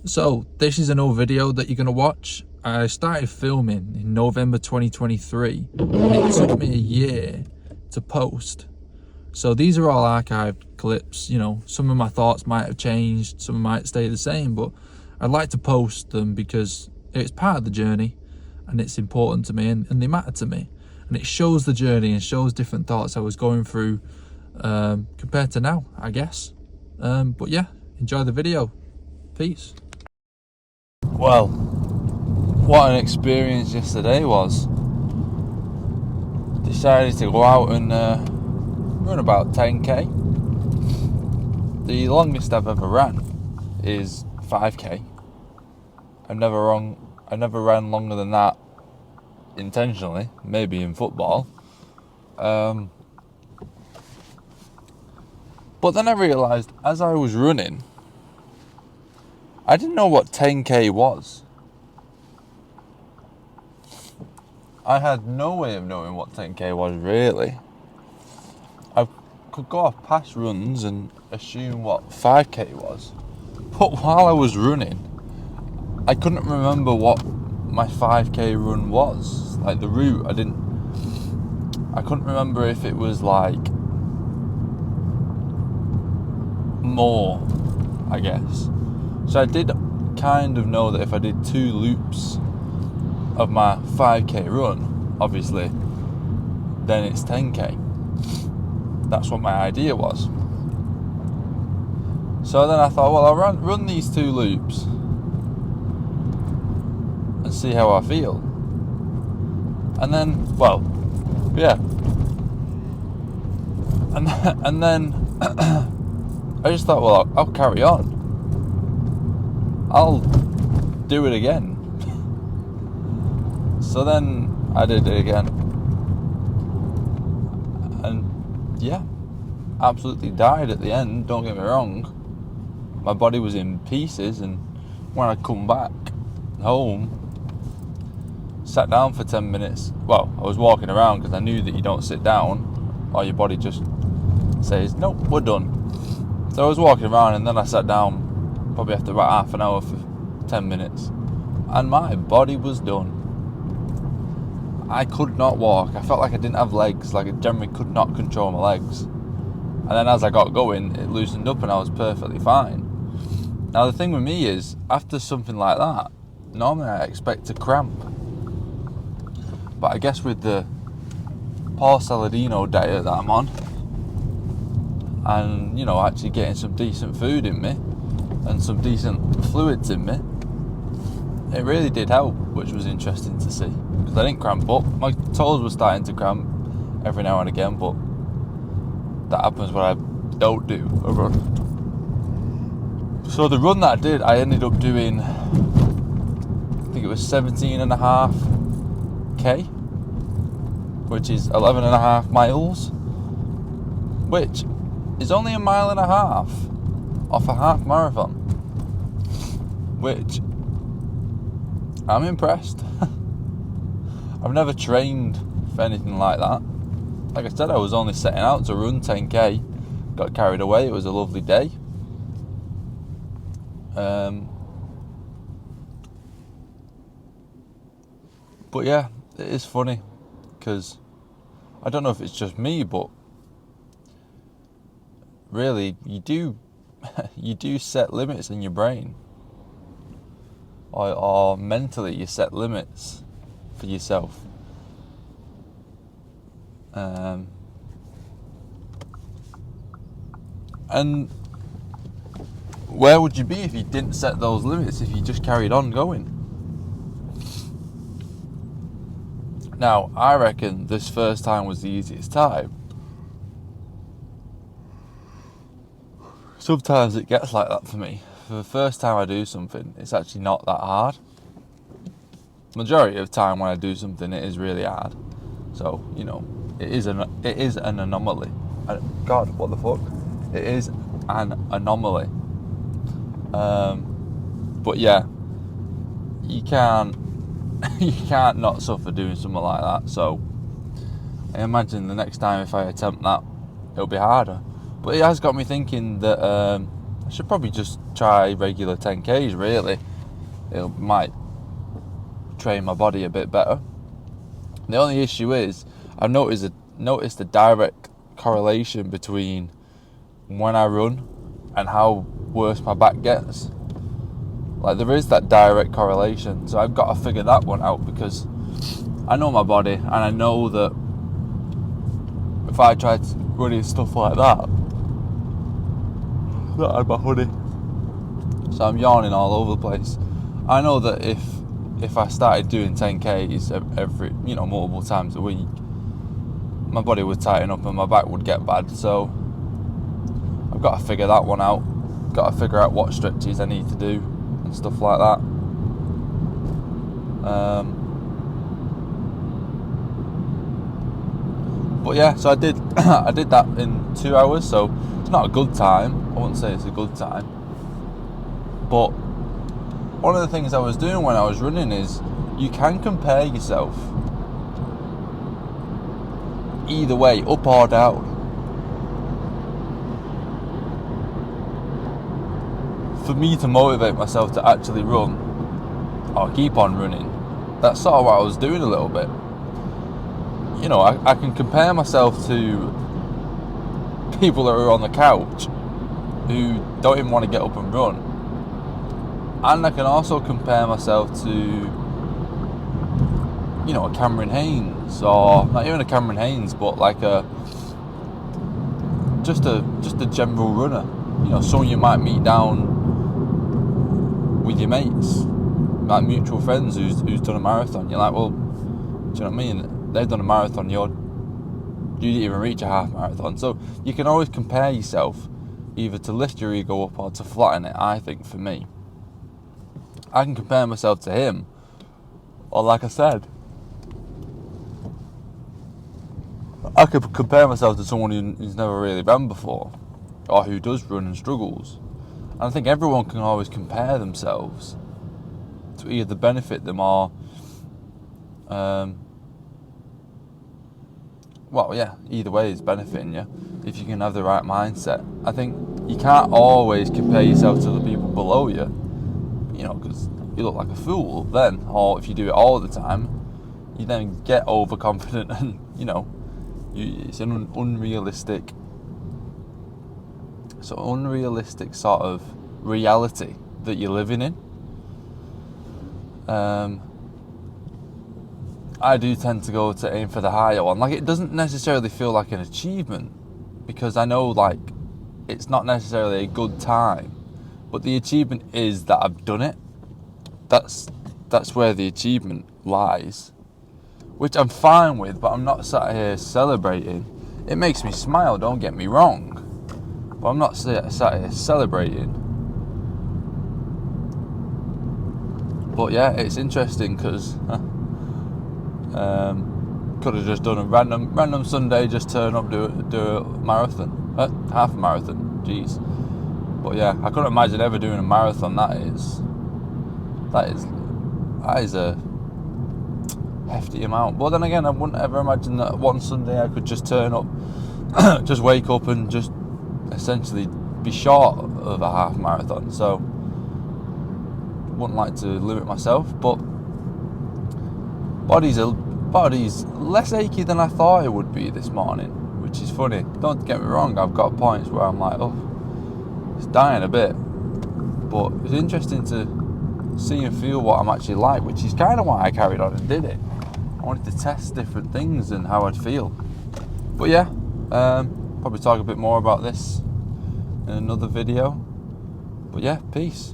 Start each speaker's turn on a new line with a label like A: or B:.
A: So this is an old video that you're going to watch. I started filming in November 2023 and it took me a year to post. So these are all archived clips. You know, some of my thoughts might have changed, some might stay the same, but I'd like to post them because it's part of the journey and it's important to me, and they matter to me, and it shows the journey and shows different thoughts I was going through compared to now, I guess. But yeah, enjoy the video. Peace. Well, what an experience yesterday was. Decided to go out and run about 10k. The longest I've ever ran is 5k. I never ran longer than that intentionally, maybe in football. But then I realised as I was running, I didn't know what 10k was. I had no way of knowing what 10k was really. I could go off past runs and assume what 5k was. But while I was running, I couldn't remember what my 5k run was. Like the route, I couldn't remember if it was like more, I guess. So I did kind of know that if I did 2 loops of my 5k run, obviously, then it's 10k. That's what my idea was. So then I thought, well, I'll run these 2 loops and see how I feel. And then, well, yeah. And then I just thought, well, I'll carry on. I'll do it again. So then I did it again. And yeah, absolutely died at the end, don't get me wrong. My body was in pieces, and when I come back home, sat down for 10 minutes. Well, I was walking around because I knew that you don't sit down or your body just says, nope, we're done. So I was walking around and then I sat down probably after about half an hour for 10 minutes, and my body was done. I could not walk. I felt like I didn't have legs, like I generally could not control my legs. And then as I got going, it loosened up and I was perfectly fine. Now the thing with me is, after something like that, normally I expect to cramp. But I guess with the Paul Saladino diet that I'm on, and, you know, actually getting some decent food in me, and some decent fluids in me, it really did help, which was interesting to see, because I didn't cramp up. My toes were starting to cramp every now and again, but that happens when I don't do a run. So the run that I did, I ended up doing, I think it was 17.5k, which is 11.5 miles, which is only 1.5 miles off a half marathon, which I'm impressed. I've never trained for anything like that. Like I said, I was only setting out to run 10k, got carried away. It was a lovely day. But yeah, it is funny because I don't know if it's just me, but really you do set limits in your brain, or mentally you set limits for yourself. And where would you be if you didn't set those limits, if you just carried on going? Now, I reckon this first time was the easiest time. Sometimes it gets like that for me. For the first time I do something, it's actually not that hard. Majority of the time when I do something, it is really hard. So, you know, it is an anomaly. God, what the fuck? It is an anomaly. But yeah, you can't not suffer doing something like that. So I imagine the next time if I attempt that, it'll be harder. But it has got me thinking that I should probably just try regular 10Ks, really. It might train my body a bit better. The only issue is, I've noticed a direct correlation between when I run and how worse my back gets. Like, there is that direct correlation, so I've got to figure that one out, because I know my body, and I know that if I tried running stuff like that, I had my hoodie, so I'm yawning all over the place. I know that if I started doing 10Ks every, multiple times a week, my body would tighten up and my back would get bad. So I've got to figure that one out. Got to figure out what stretches I need to do and stuff like that. But yeah, so I did that in 2 hours. So it's not a good time. I wouldn't say it's a good time. But one of the things I was doing when I was running is, you can compare yourself either way, up or down. For me to motivate myself to actually run or keep on running, that's sort of what I was doing a little bit. I can compare myself to people that are on the couch who don't even want to get up and run. And I can also compare myself to, a Cameron Haynes, or not even a Cameron Haynes, but like just a general runner. Someone you might meet down with your mates, like mutual friends who's done a marathon. You're like, well, do you know what I mean? They've done a marathon, you didn't even reach a half marathon. So you can always compare yourself, either to lift your ego up or to flatten it. I think, for me, I can compare myself to him, or like I said, I could compare myself to someone who's never really ran before, or who does run and struggles. And I think everyone can always compare themselves to either benefit them or, either way it's benefiting you if you can have the right mindset. I think you can't always compare yourself to the people below you, because you look like a fool then, or if you do it all the time, you then get overconfident and, it's an unrealistic sort of reality that you're living in. I do tend to go to aim for the higher one. Like, it doesn't necessarily feel like an achievement, because I know, like, it's not necessarily a good time, but the achievement is that I've done it. That's where the achievement lies, which I'm fine with, but I'm not sat here celebrating. It makes me smile, don't get me wrong, but I'm not sat here celebrating. But yeah, it's interesting, because could have just done a random Sunday, just turn up, do a marathon, half a marathon, jeez. But yeah, I couldn't imagine ever doing a marathon. That is a hefty amount. But then again, I wouldn't ever imagine that one Sunday I could just turn up, just wake up and just essentially be short of a half marathon. So wouldn't like to limit myself, but body's less achy than I thought it would be this morning, which is funny. Don't get me wrong, I've got points where I'm like, oh, it's dying a bit, but it's interesting to see and feel what I'm actually like, which is kind of why I carried on and did it. I wanted to test different things and how I'd feel. But yeah, probably talk a bit more about this in another video. But yeah, peace.